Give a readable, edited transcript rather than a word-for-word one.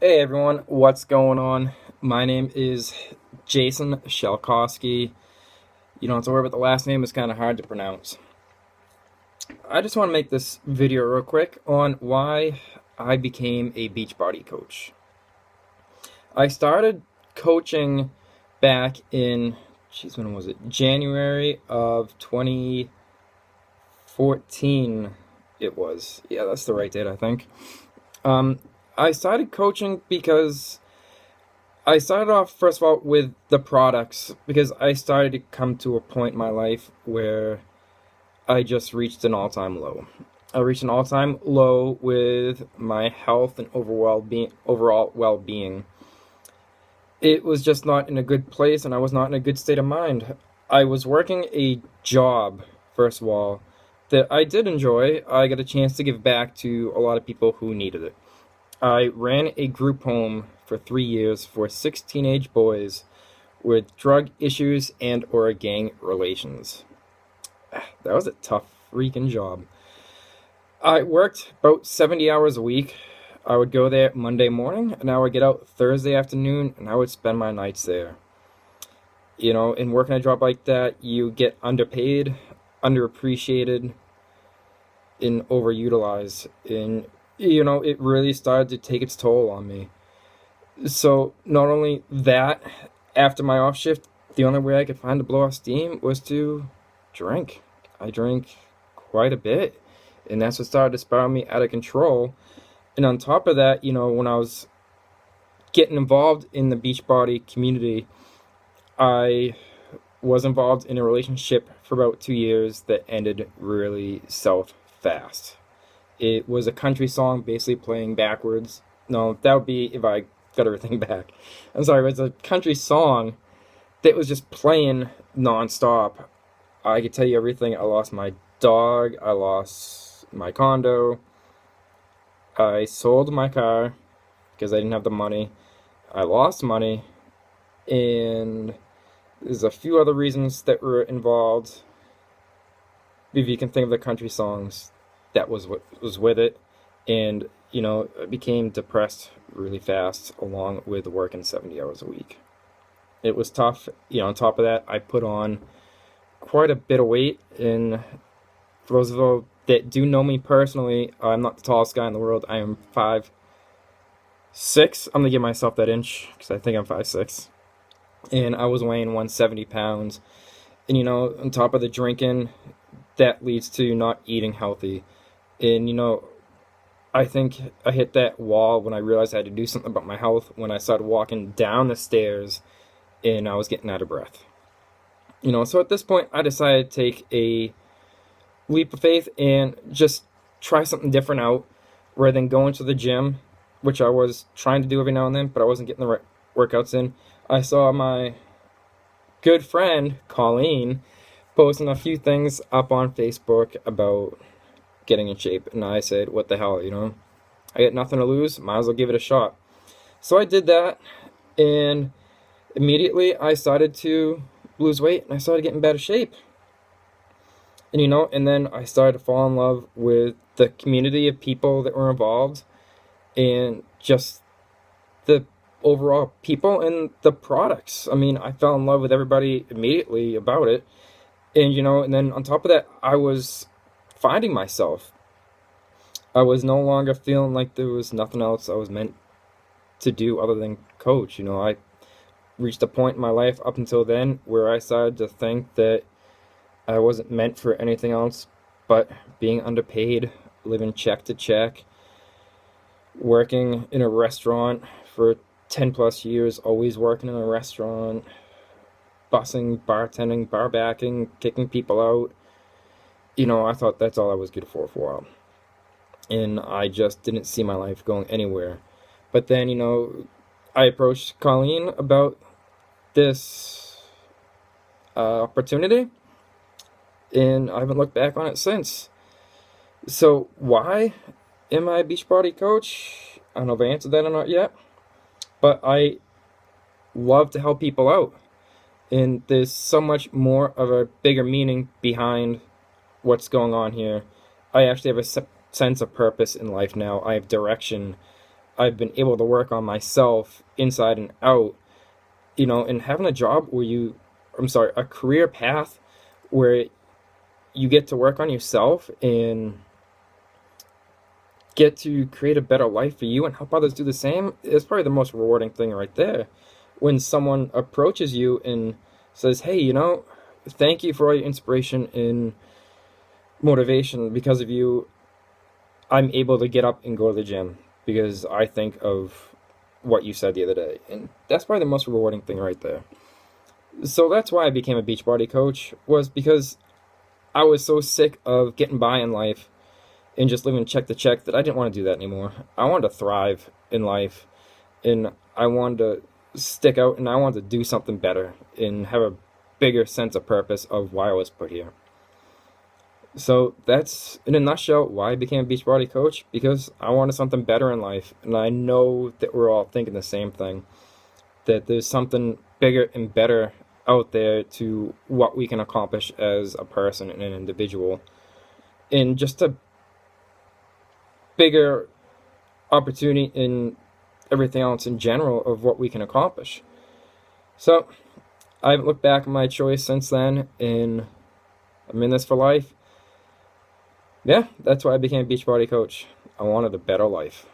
Hey everyone, what's going on? My name is Jason Shelkowski. You don't have to worry about the last name, it's kind of hard to pronounce. I just want to make this video real quick on why I became a Beachbody coach. I started coaching back in, when was it? January of 2014 it was. Yeah, that's the right date, I think. I started coaching because I started off, first of all, with the products because I started to come to a point in my life where I just reached an all-time low. I reached an all-time low with my health and overall well-being. It was just not in a good place, and I was not in a good state of mind. I was working a job, first of all, that I did enjoy. I got a chance to give back to a lot of people who needed it. I ran a group home for 3 years for 6 teenage boys with drug issues and or gang relations. That was a tough freaking job. I worked about 70 hours a week. I would go there Monday morning and I would get out Thursday afternoon and I would spend my nights there. You know, in working a job like that, you get underpaid, underappreciated, and overutilized. And, you know, it really started to take its toll on me. So, not only that, after my off shift, the only way I could find to blow off steam was to drink. I drank quite a bit, and that's what started to spiral me out of control. And on top of that, you know, when I was getting involved in the Beachbody community, I was involved in a relationship for about 2 years that ended really south fast. It was a country song basically playing backwards. No, that would be if I got everything back. I'm sorry, it was a country song that was just playing nonstop. I could tell you everything. I lost my dog, I lost my condo, I sold my car because I didn't have the money, I lost money, and there's a few other reasons that were involved. If you can think of the country songs, that was what was with it. And, you know, I became depressed really fast along with working 70 hours a week. It was tough. You know, on top of that, I put on quite a bit of weight. And for those of you that do know me personally, I'm not the tallest guy in the world. I am 5'6". I'm gonna give myself that inch because I think I'm 5'6". And I was weighing 170 pounds. And, you know, on top of the drinking, that leads to not eating healthy. And, you know, I think I hit that wall when I realized I had to do something about my health when I started walking down the stairs and I was getting out of breath. You know, so at this point, I decided to take a leap of faith and just try something different out rather than going to the gym, which I was trying to do every now and then, but I wasn't getting the right workouts in. I saw my good friend, Colleen, posting a few things up on Facebook about getting in shape, and I said, what the hell, you know, I got nothing to lose, might as well give it a shot. So I did that, and immediately I started to lose weight and I started getting better shape. And, you know, and then I started to fall in love with the community of people that were involved and just the overall people and the products. I mean, I fell in love with everybody immediately about it. And, you know, and then on top of that, I was finding myself. I was no longer feeling like there was nothing else I was meant to do other than coach. You know, I reached a point in my life up until then where I started to think that I wasn't meant for anything else but being underpaid, living check to check, working in a restaurant for 10 plus years, always working in a restaurant, bussing, bartending, bar backing, kicking people out. You know, I thought that's all I was good for a while. And I just didn't see my life going anywhere. But then, you know, I approached Colleen about this opportunity, and I haven't looked back on it since. So why am I a Beachbody coach? I don't know if I answered that or not yet, but I love to help people out. And there's so much more of a bigger meaning behind what's going on here. I actually have a sense of purpose in life now. I have direction. I've been able to work on myself inside and out, and having a job where a career path where you get to work on yourself and get to create a better life for you and help others do the same is probably the most rewarding thing right there. When someone approaches you and says, hey, thank you for all your inspiration and motivation. Because of you, I'm able to get up and go to the gym because I think of what you said the other day. And that's probably the most rewarding thing right there. So that's why I became a Beachbody coach, was because I was so sick of getting by in life and just living check to check that I didn't want to do that anymore. I wanted to thrive in life, and I wanted to stick out, and I wanted to do something better and have a bigger sense of purpose of why I was put here. So that's, in a nutshell, why I became a Beachbody coach, because I wanted something better in life, and I know that we're all thinking the same thing, that there's something bigger and better out there to what we can accomplish as a person and an individual, and just a bigger opportunity in everything else in general of what we can accomplish. So I haven't looked back on my choice since then, and I'm in this for life. Yeah, that's why I became a Beachbody coach. I wanted a better life.